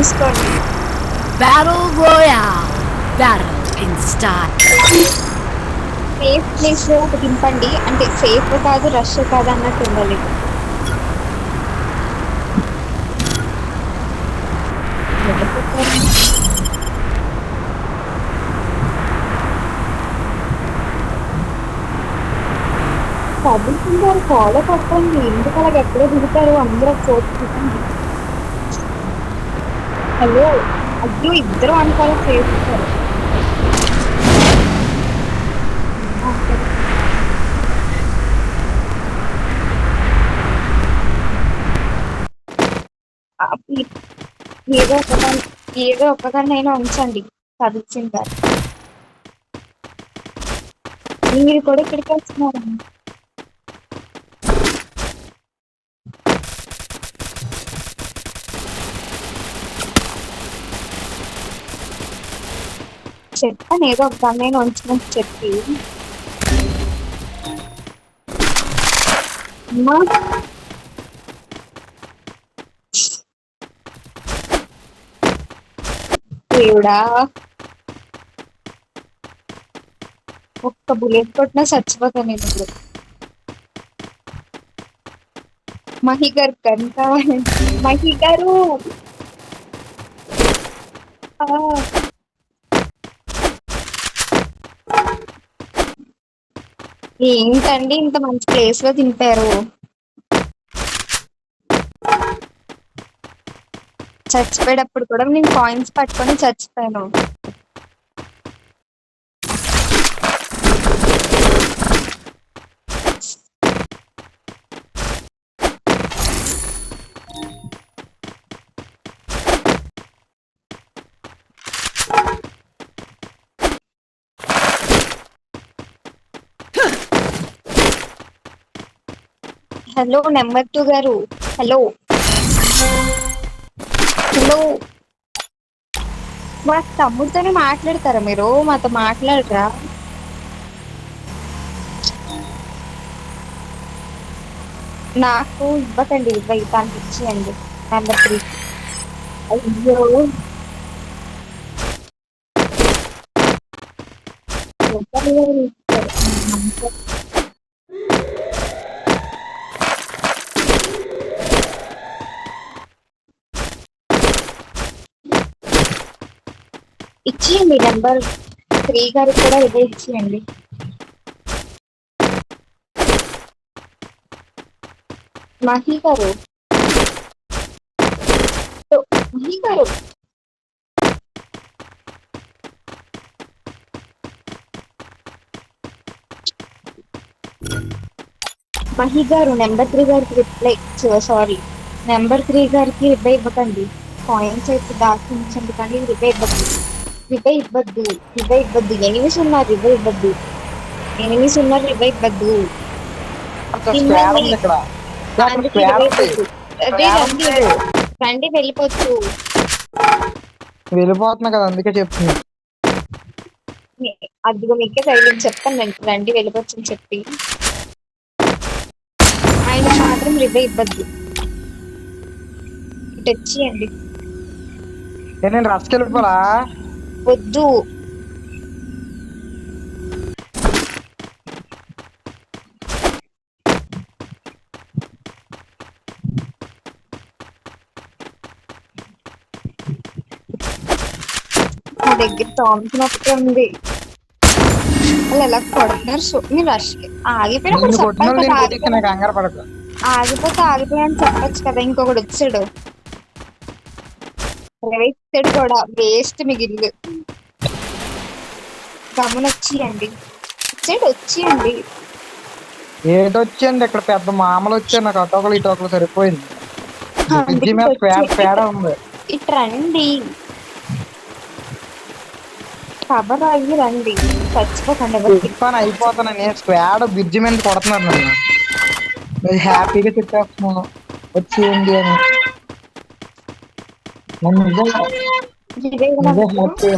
చూసుకోండి. Battle Royale. Battle in style. Safe place లో దింపండి, అంటే సేఫ్ కాదు రష్ కాదు అన్నట్టు ఉండాలి. చదువుకుంటారు, ఫాలో కొట్టండి. ఎందుకు అలాగ ఎక్కడో దిగుతారు, అందరూ చోటు. హలో, అయ్యో ఇద్దరు అనుకోవాలి చేస్తారు. ఏదో ఒకదాన్ని ఏదో ఒకదాన్ని అయినా ఉంచండి చదివింటారు. మీరు కూడా ఇక్కడికి వస్తున్నారు. చెప్పాను ఏదో ఒకదాన్ని అయినా ఉంచమని చెప్పి. దేవుడా, ఒక్క బుల్లెట్ కొట్టినా చచ్చిపోతాను నేను ఇప్పుడు. మహి గారు గన్ కావాలి. మహి గారు ఏంటండి ఇంత మంచి ప్లేస్ లో దింపారు. చచ్చిపోయేటప్పుడు కూడా నేను కాయిన్స్ పట్టుకొని చచ్చిపోయాను. హలో నెంబర్ 2 గారు, హలో హలో. మా తమ్ముడితోనే మాట్లాడతారా మీరు, మాతో మాట్లాడరా? నాకు ఇవ్వకండి, దానికి ఇచ్చేయండి నెంబర్ 3. అయ్యో ఇచ్చేయండి నెంబర్ 3 గారికి కూడా ఇదే ఇచ్చేయండి. మహి గారు, మహి గారు, మహి గారు నెంబర్ 3 గారికి రిప్లై, సారీ నెంబర్ 3 గారికి రిప్లై ఇవ్వకండి. కాయిన్స్ అయితే దాచి ఉంచండి కానీ రిప్లై ఇవ్వద్దు. రిప్లై ఇవ్వద్దు, రిప్లై ఇవ్వద్దు. ఎనిమిస్ ఉన్నారు, రిప్లై ఇవ్వద్దు. ఎనిమిస్ ఉన్నారు, రిప్లై ఇవ్వద్దు. అందుకే రిప్లై ఇవ్వద్దు. అదే రండి, రండి వెళ్ళిపోవచ్చు. వెళ్ళిపోతున్నా కదా అందుకే చెప్తున్నా. అదిగో మీకే సైలెంట్ చెప్తాను, రండి వెళ్ళిపోవచ్చు అని చెప్పి. ఆయన మాత్రం రిప్లై ఇవ్వద్దు. ఇటు వచ్చేయండి. నేను రసకెళ్ళిపోరా? వద్దు. నా దగ్గర థామ్సన్ ఒకటే ఉంది. వాళ్ళు ఎలా కొడుతున్నారు మీరు రష్ ఆగిపోయినప్పుడు చెప్పాలి కదా. కంగారు పడకు. ఆగిపోతే ఆగిపోయాని చెప్పచ్చు కదా. ఇంకొకటి వచ్చాడు, వచ్చాడు కూడా వేస్ట్ మిగిలి. గమనొచ్చేయండి, వచ్చేయండి. ఏటొచ్చేయండి, ఇక్కడ పెద్ద మామలు వచ్చాయి. నాకు అటోకలు ఇటోకలు సరిపోయింది. పేడ ఉంది. ఇటు రండి, కబర్ అయ్యి రండి, చచ్చిపోకండి. పని అయిపోతాను. నేను స్క్వాడ్ బ్రిడ్జి మీద కొడుతున్నారు నన్ను. హ్యాపీగా చెప్పేస్తున్నాను వచ్చేయండి అని. నన్ను నిజంగా హ్యాపీ